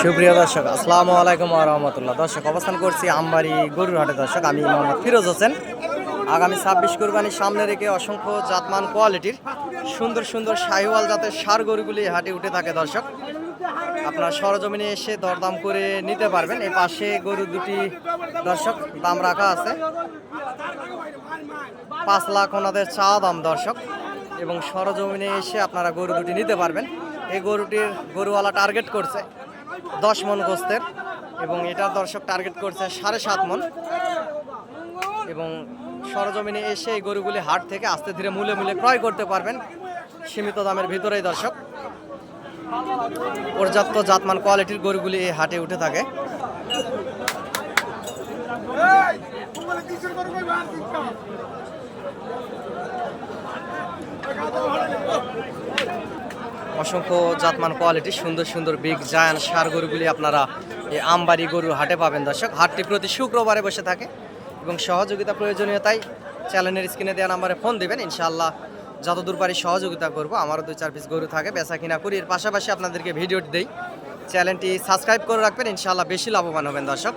সুপ্রিয় দর্শক, আসসালামু আলাইকুম ওয়া রাহমাতুল্লাহ। দর্শক, অবস্থান করছি আমবাড়ি গরুর হাটে। দর্শক, আমি মোহাম্মদ ফিরোজ হোসেন। আগামী 26 কুরবানির সামনে রেখে অসংখ্য জাতমান কোয়ালিটির সুন্দর সুন্দর শাহিওয়াল জাতের ষাঁড় গরুগুলি হাটে উঠে থাকে। দর্শক, আপনার সরজমিনে এসে দরদাম করে নিতে পারবেন। এই পাশে গরু দুটি দর্শক দাম রাখা আছে 5 লাখ ওনাদের চাওয়া দাম। দর্শক, এবং সরজমিনে এসে আপনারা গরু দুটি নিতে পারবেন। এই গরুটির গরুওয়ালা টার্গেট করছে 10 মন গোস্তের, এবং এটার দর্শক টার্গেট করছে 7.5 মন। এবং সরজমিনে এসে এই গরুগুলি হাট থেকে আস্তে ধীরে মূলে মূলে ক্রয় করতে পারবেন সীমিত দামের ভিতরেই। দর্শক, পর্যাপ্ত জাতমান কোয়ালিটির গরুগুলি এই হাটে উঠে থাকে। অসংখ্য জাতমান কোয়ালিটি সুন্দর সুন্দর বিগ জায়ান্ট ষাঁড় গরুগুলি আপনারা এই আমবাড়ি গরুর হাটে পাবেন। দর্শক, হাটটি প্রতি শুক্রবারে বসে থাকে, এবং সহযোগিতা প্রয়োজনীয়তায় চ্যানেলের স্ক্রিনে দেওয়া নাম্বারে ফোন দিবেন। ইনশাআল্লাহ যতদূর পারি সহযোগিতা করব। আমারও 2-4 পিস গরু থাকে, বেচা কিনা করি। এর পাশাপাশি আপনাদেরকে ভিডিও দেই। চ্যানেলটি সাবস্ক্রাইব করে রাখবেন, ইনশাআল্লাহ বেশি লাভবান হবেন। দর্শক,